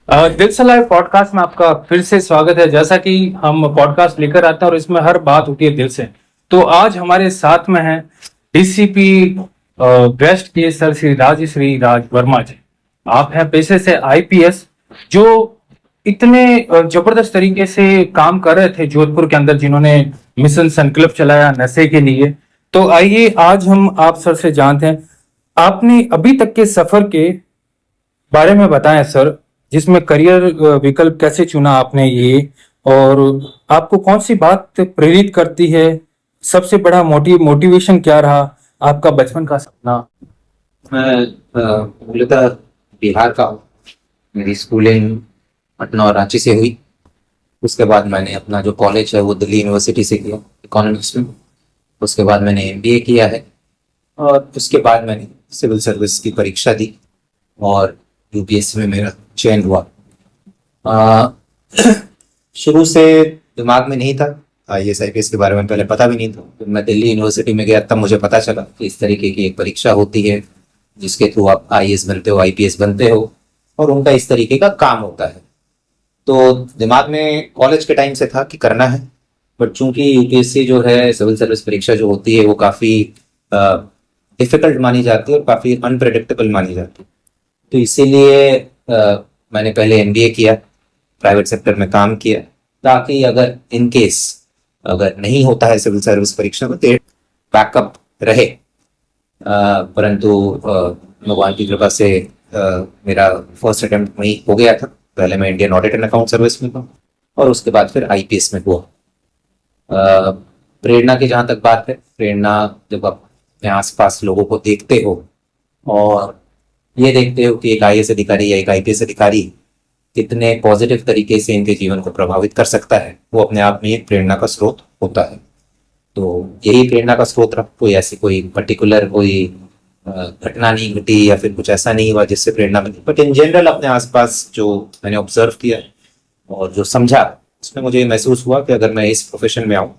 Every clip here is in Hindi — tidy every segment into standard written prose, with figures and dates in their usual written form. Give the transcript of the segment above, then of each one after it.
दिल से लाइव पॉडकास्ट में आपका फिर से स्वागत है। जैसा कि हम पॉडकास्ट लेकर आते हैं और इसमें हर बात होती है दिल से। तो आज हमारे साथ में है डीसीपी वेस्ट के सर श्री राज वर्मा जी। आप हैं पेशे से आईपीएस, जो इतने जबरदस्त तरीके से काम कर रहे थे जोधपुर के अंदर, जिन्होंने मिशन संकल्प चलाया नशे के लिए। तो आइए आज हम आप सर से जानते हैं, आपने अभी तक के सफर के बारे में बताएं सर, जिसमें करियर विकल्प कैसे चुना आपने ये, और आपको कौन सी बात प्रेरित करती है, सबसे बड़ा मोटिवेशन क्या रहा, आपका बचपन का सपना। मैं मूलतः बिहार का हूँ। मेरी स्कूलिंग पटना और रांची से हुई। उसके बाद मैंने अपना जो कॉलेज है वो दिल्ली यूनिवर्सिटी से किया इकोनॉमिक्स में। उसके बाद मैंने एमबीए किया है और उसके बाद मैंने सिविल सर्विस की परीक्षा दी और यूपीएससी में मेरा चयन हुआ। अ, शुरू से दिमाग में नहीं था, आईएएस आईपीएस के बारे में पहले पता भी नहीं था। तो मैं दिल्ली यूनिवर्सिटी में गया तब मुझे पता चला कि इस तरीके की एक परीक्षा होती है जिसके थ्रू आप आईएएस बनते हो, आईपीएस बनते हो, और उनका इस तरीके का काम होता है। तो दिमाग में कॉलेज के टाइम से था कि करना है, बट चूंकि यूपीएससी जो है सिविल सर्विस परीक्षा जो होती है वो काफ़ी डिफिकल्ट मानी जाती है और काफ़ी अनप्रेडिक्टेबल मानी जाती है। तो इसीलिए मैंने पहले एमबीए किया, प्राइवेट सेक्टर में काम किया, ताकि अगर इन केस अगर नहीं होता है सिविल सर्विस परीक्षा में तो बैकअप रहे। परंतु भगवान की कृपा से मेरा फर्स्ट अटेम्प्ट वहीं हो गया था। पहले मैं Indian audit and account service में था और उसके बाद फिर आईपीएस में हुआ। प्रेरणा की जहाँ तक बात है, प्रेरणा जब आप अपने आसपास लोगों को देखते हो और ये देखते हो कि एक आईएएस अधिकारी या एक आईपीएस अधिकारी कितने पॉजिटिव तरीके से इनके जीवन को प्रभावित कर सकता है, वो अपने आप में एक प्रेरणा का स्रोत होता है। तो यही प्रेरणा का स्रोत रहा। कोई ऐसी कोई पर्टिकुलर कोई घटना नहीं घटी या फिर कुछ ऐसा नहीं हुआ जिससे प्रेरणा मिली, बट इन जनरल अपने आसपास जो मैंने ऑब्जर्व किया और जो समझा, उसमें मुझे ये महसूस हुआ कि अगर मैं इस प्रोफेशन में आऊँ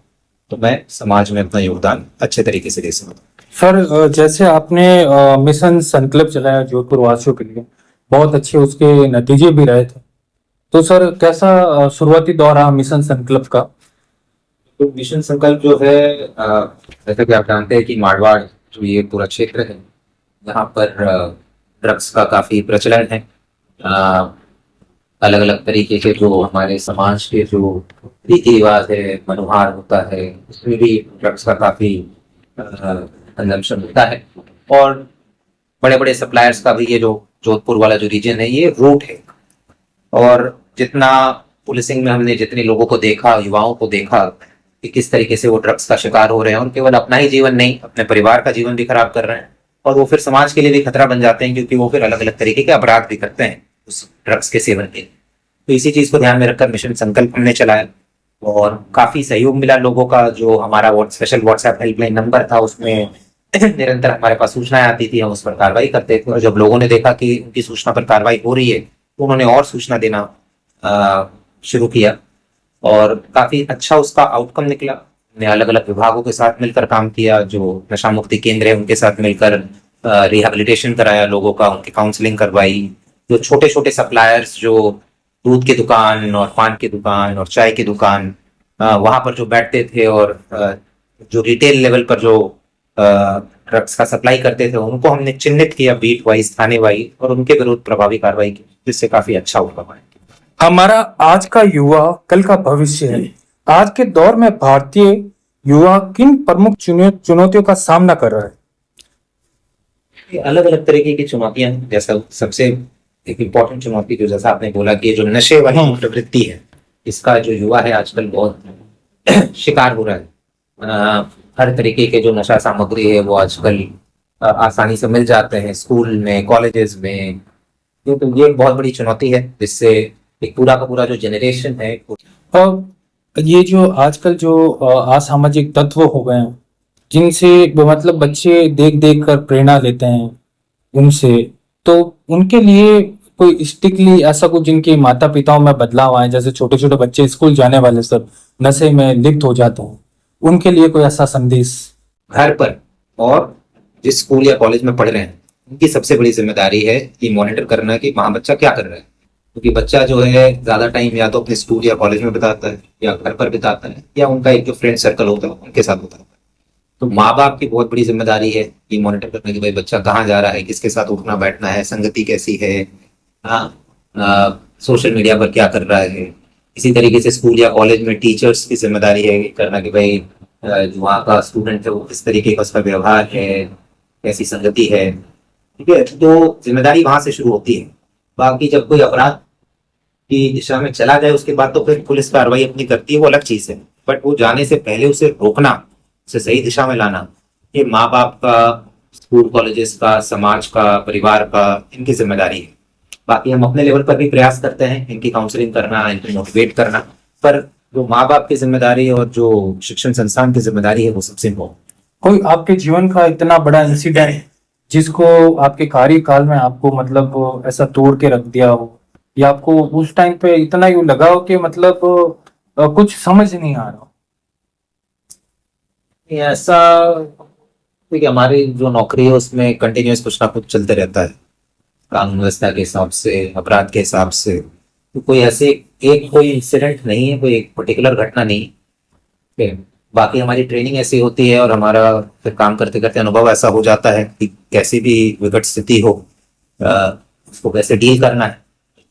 तो मैं समाज में अपना योगदान अच्छे तरीके से दे सकता। सर, जैसे आपने मिशन संकल्प चलाया जोधपुर वासियों के लिए, बहुत अच्छे उसके नतीजे भी रहे थे। तो सर, कैसा शुरुआती दौर रहा मिशन संकल्प का। तो मिशन संकल्प जो है, जैसा कि आप जानते हैं कि मारवाड़ जो ये पूरा क्षेत्र है, यहाँ पर ड्रग्स का काफ़ी प्रचलन है। अलग अलग तरीके के जो हमारे समाज के जो रीति रिवाज है, मनुहार होता है, उसमें भी ड्रग्स का काफ़ी कंजम्पशन होता है। और बड़े बड़े सप्लायर्स का भी ये जो जोधपुर वाला जो रीजन है ये रूट है। और जितना पुलिसिंग में हमने जितने लोगों को देखा, युवाओं को देखा कि किस तरीके से वो ड्रग्स का शिकार हो रहे हैं और केवल अपना ही जीवन नहीं, अपने परिवार का जीवन भी खराब कर रहे हैं, और वो फिर समाज के लिए भी खतरा बन जाते हैं, क्योंकि वो फिर अलग अलग तरीके के अपराध भी करते हैं उस ड्रग्स के सेवन के। तो इसी चीज को ध्यान में रखकर मिशन संकल्प हमने चलाया और काफी सहयोग मिला लोगों का। जो हमारा स्पेशल व्हाट्सएप हेल्पलाइन नंबर था उसमें निरंतर हमारे पास सूचनाएं आती थी, हम उस पर कार्रवाई करते थे। और जब लोगों ने देखा कि उनकी सूचना पर कार्रवाई हो रही है तो उन्होंने और सूचना देना शुरू किया और काफी अच्छा उसका आउटकम निकला। हमने अलग अलग विभागों के साथ मिलकर काम किया, जो नशा मुक्ति केंद्र है उनके साथ मिलकर रिहेबिलिटेशन कराया लोगों का, उनकी काउंसलिंग करवाई। जो छोटे छोटे सप्लायर्स जो दूध की दुकान और पान की दुकान और चाय की दुकान वहां पर जो बैठते थे और जो रिटेल लेवल पर जो ड्रग्स का सप्लाई करते थे, उनको हमने चिन्हित किया बीट वाइज, थाने वाइज, और उनके विरुद्ध प्रभावी कार्रवाई की, जिससे काफी अच्छा आउटकम आया। हमारा आज का युवा कल का भविष्य है। आज के दौर में भारतीय युवा किन प्रमुख चुनौतियों का सामना कर रहा है। अलग अलग तरीके की चुनौतियां हैं। जैसा सबसे एक इम्पोर्टेंट चुनौती जो जैसा आपने बोला कि जो नशे वाली प्रवृत्ति है, इसका जो युवा है आजकल बहुत शिकार हो रहा है। हर तरीके के जो नशा सामग्री है वो आजकल आसानी से मिल जाते हैं स्कूल में, कॉलेजेस में। तो ये एक बहुत बड़ी चुनौती है, जिससे एक पूरा का पूरा जो जेनरेशन है। और ये जो आजकल जो असामाजिक तत्व हो गए हैं, जिनसे मतलब बच्चे देख देख कर प्रेरणा लेते हैं उनसे, तो उनके लिए कोई स्ट्रिक्टली ऐसा कुछ जिनके माता पिताओं में बदलाव आए, जैसे छोटे छोटे बच्चे स्कूल जाने वाले सब नशे में लिप्त हो जाते हैं, उनके लिए कोई ऐसा संदेश। घर पर और जिस स्कूल या कॉलेज में पढ़ रहे हैं, उनकी सबसे बड़ी जिम्मेदारी है कि मॉनिटर करना कि वहां बच्चा क्या कर रहा है। क्योंकि बच्चा जो है ज्यादा टाइम या तो अपने स्कूल या कॉलेज में बिताता है या घर पर बिताता है या उनका एक जो फ्रेंड सर्कल होता है उनके साथ होता है। तो माँ बाप की बहुत बड़ी जिम्मेदारी है कि मॉनिटर करना कि भाई बच्चा कहाँ जा रहा है, किसके साथ उठना बैठना है, संगति कैसी है, हाँ, सोशल मीडिया पर क्या कर रहा है। इसी तरीके से स्कूल या कॉलेज में टीचर्स की जिम्मेदारी है करना कि भाई जो वहाँ का स्टूडेंट है वो किस तरीके का उसका व्यवहार है, कैसी संगति है। ठीक है, तो जिम्मेदारी वहां से शुरू होती है। बाकी जब कोई अपराध की दिशा में चला जाए उसके बाद तो फिर पुलिस कार्रवाई अपनी करती है, वो अलग चीज है। बट वो जाने से पहले उसे रोकना, उसे सही दिशा में लाना, ये माँ बाप का, स्कूल कॉलेजेस का, समाज का, परिवार का, इनकी जिम्मेदारी है। बाकी हम अपने लेवल पर भी प्रयास करते हैं इनकी काउंसलिंग करना, इनको मोटिवेट करना, पर जो माँ बाप की जिम्मेदारी और जो शिक्षण संस्थान की जिम्मेदारी है वो सबसे इम्पोर्टेंट। कोई आपके जीवन का इतना बड़ा इंसिडेंट जिसको आपके कार्यकाल में आपको मतलब ऐसा तोड़ के रख दिया हो, या आपको उस टाइम पे इतना यूं लगा हो कि मतलब कुछ समझ नहीं आ रहा हो? ऐसा, देखिए हमारी जो नौकरी है उसमें कंटिन्यूस कुछ ना कुछ चलते रहता है, कानून व्यवस्था के हिसाब से, अपराध के हिसाब से। तो कोई ऐसे एक कोई इंसिडेंट नहीं है, कोई एक पर्टिकुलर घटना नहीं है। बाकी हमारी ट्रेनिंग ऐसी होती है और हमारा फिर काम करते करते अनुभव ऐसा हो जाता है कि कैसी भी विकट स्थिति हो, उसको कैसे डील करना है,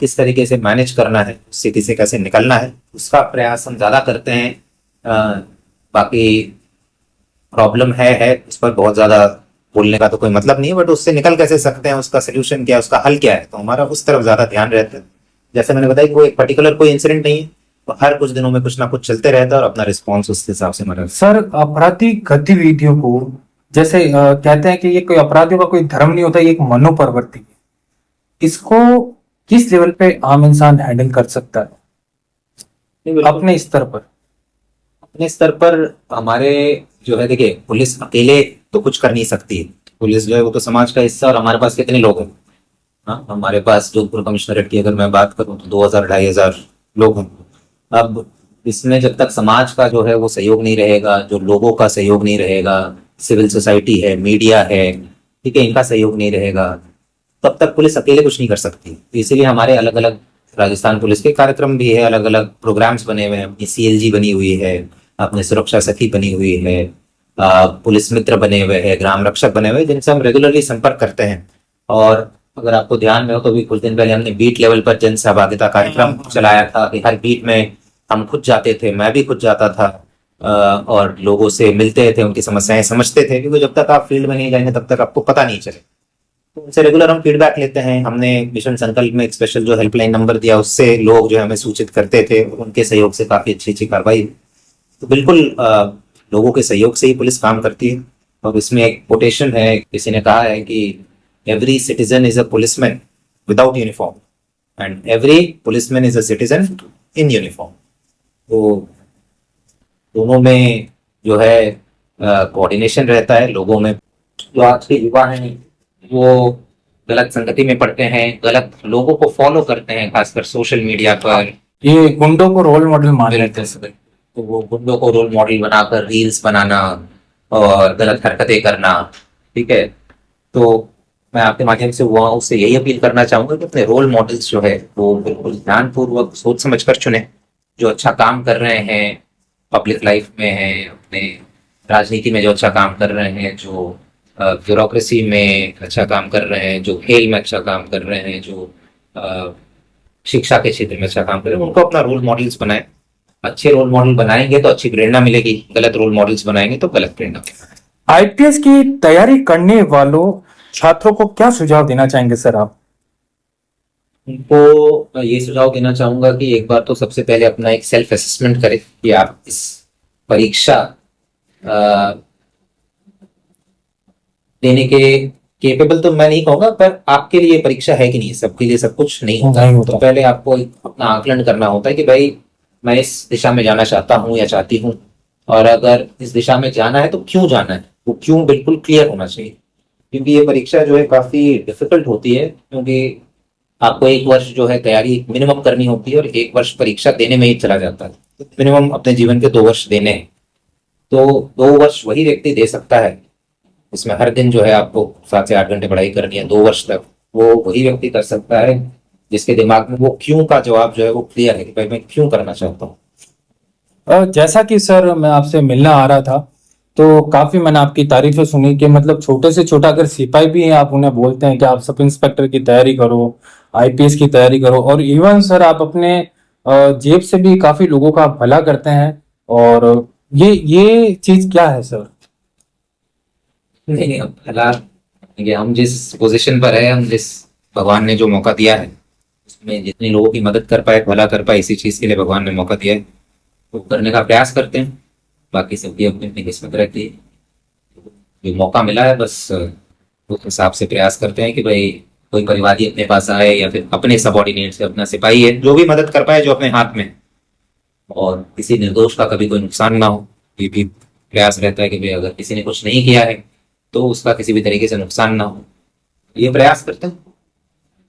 किस तरीके से मैनेज करना है, उस स्थिति से कैसे निकलना है, उसका प्रयास हम ज्यादा करते हैं। बाकी प्रॉब्लम है उस पर बहुत ज्यादा बोलने का तो कोई मतलब नहीं है, बट उससे निकल कैसे सकते हैं, उसका सोल्यूशन क्या है, उसका हल क्या है, तो हमारा उस तरफ ज्यादा ध्यान रहता है। जैसे मैंने बताया कि वो एक पर्टिकुलर कोई इंसिडेंट नहीं है, तो हर कुछ दिनों में कुछ ना कुछ चलते रहता है और अपना रिस्पॉन्स उस हिसाब से हमारा। सर, आपराधिक गतिविधियों को जैसे कहते हैं कि ये कोई अपराधियों का कोई धर्म नहीं होता, ये एक मनोप्रवृत्ति है। इसको किस लेवल पे आम इंसान हैंडल कर सकता है अपने स्तर पर? अपने स्तर पर हमारे जो है, देखिए पुलिस अकेले तो कुछ कर नहीं सकती है। पुलिस जो है वो तो समाज का हिस्सा, और हमारे पास कितने लोग हैं? हाँ, हमारे पास जोधपुर कमिश्नरेट की अगर मैं बात करूं तो 2000-2500 लोग हैं। अब इसमें जब तक समाज का जो है वो सहयोग नहीं रहेगा, जो लोगों का सहयोग नहीं रहेगा, सिविल सोसाइटी है, मीडिया है, ठीक है, इनका सहयोग नहीं रहेगा, तब तक पुलिस अकेले कुछ नहीं कर सकती। तो इसीलिए हमारे अलग अलग राजस्थान पुलिस के कार्यक्रम भी है, अलग अलग प्रोग्राम्स बने हुए हैं। अपनी सीएलजी बनी हुई है, अपने सुरक्षा सखी बनी हुई है, पुलिस मित्र बने हुए हैं, ग्राम रक्षक बने हुए हैं, जिनसे हम रेगुलरली संपर्क करते हैं। और अगर आपको ध्यान में हो तो भी कुछ दिन पहले हमने बीट लेवल पर जन सहभागिता कार्यक्रम चलाया था कि हर बीट में हम खुद जाते थे, मैं भी खुद जाता था, और लोगों से मिलते थे, उनकी समस्याएं समझते थे, क्योंकि जब तक आप फील्ड में नहीं जाएंगे तब तक आपको पता नहीं चले। तो उनसे रेगुलर हम फीडबैक लेते हैं। हमने मिशन संकल्प में एक स्पेशल जो हेल्पलाइन नंबर दिया, उससे लोग जो हमें सूचित करते थे, उनके सहयोग से काफी अच्छी अच्छी कार्रवाई। तो बिल्कुल लोगों के सहयोग से ही पुलिस काम करती है। और इसमें एक कोटेशन है, किसी ने कहा है कि every citizen is a policeman without uniform and every policeman is a citizen in uniform. तो दोनों में जो है कोऑर्डिनेशन रहता है लोगों में। जो आज के युवा हैं वो गलत संगति में पड़ते हैं, गलत लोगों को फॉलो करते हैं, खासकर सोशल मीडिया पर। ये गुंडों को रोल मॉडल मान लेते हैं। तो वो गुंडों को रोल मॉडल बनाकर रील्स बनाना और गलत हरकतें करना, ठीक है। तो मैं आपके माध्यम से वो उससे यही अपील करना चाहूंगा कि अपने रोल मॉडल्स जो है वो बिल्कुल ध्यानपूर्वक सोच समझ कर चुने, जो अच्छा काम कर रहे हैं पब्लिक लाइफ में है, अपने राजनीति में जो अच्छा काम कर रहे हैं, जो ब्यूरोक्रेसी में अच्छा काम कर रहे हैं, जो खेल में अच्छा काम कर रहे हैं, जो शिक्षा के क्षेत्र में अच्छा काम कर रहे हैं, उनको अपना रोल मॉडल्स बनाए। अच्छे रोल मॉडल बनाएंगे तो अच्छी प्रेरणा मिलेगी, गलत रोल मॉडल्स बनाएंगे तो गलत प्रेरणा। आईपीएस की तैयारी करने वालों छात्रों को क्या सुझाव देना चाहेंगे सर आप? उनको ये सुझाव देना चाहूंगा कि एक बार तो सबसे पहले अपना एक सेल्फ असेसमेंट करें कि आप इस परीक्षा देने के केपेबल तो मैं नहीं कहूंगा, पर आपके लिए परीक्षा है कि नहीं। सबके लिए सब कुछ नहीं होता है। तो पहले आपको अपना आकलन करना होता है कि भाई मैं इस दिशा में जाना चाहता हूँ या चाहती हूँ, और अगर इस दिशा में जाना है तो क्यों जाना है, वो क्यों बिल्कुल क्लियर होना चाहिए। क्योंकि ये परीक्षा जो है काफी डिफिकल्ट होती है, क्योंकि आपको एक वर्ष जो है तैयारी मिनिमम करनी होती है और एक वर्ष परीक्षा देने में ही चला जाता है। तो मिनिमम अपने जीवन के 2 वर्ष देने हैं। तो 2 वर्ष वही व्यक्ति दे सकता है, इसमें हर दिन जो है आपको 7 से 8 घंटे पढ़ाई करनी है 2 वर्ष तक, वो वही व्यक्ति कर सकता है जिसके दिमाग में वो क्यों का जवाब जो है वो क्लियर है कि भाई मैं क्यों करना चाहता हूँ। जैसा कि सर मैं आपसे मिलना आ रहा था, तो काफी मैंने आपकी तारीफें सुनी कि मतलब छोटे से छोटा अगर सिपाही भी हैं आप उन्हें बोलते हैं कि आप सब इंस्पेक्टर की तैयारी करो, आईपीएस की तैयारी करो, और इवन सर आप अपने जेब से भी काफी लोगों का भला करते हैं। और ये चीज क्या है सर? नहीं नहीं, अब भला ये हम जिस पोजीशन पर है, हम जिस भगवान ने जो मौका दिया है उसमें जितने लोगों की मदद कर पाए, भला कर पाए, इसी चीज के लिए भगवान ने मौका दिया है, वो करने का प्रयास करते हैं। बाकी सबकी अपनी अपनी किस्मत रहती है। जो मौका मिला है बस उस हिसाब से प्रयास करते हैं कि भाई कोई परिवादी अपने पास आए या फिर अपने सबॉर्डिनेट से अपना सिपाही है जो भी मदद कर पाए जो अपने हाथ में है, और किसी निर्दोष का कभी कोई नुकसान ना हो। ये भी प्रयास रहता है कि भाई अगर किसी ने कुछ नहीं किया है तो उसका किसी भी तरीके से नुकसान ना हो, ये प्रयास करते हैं।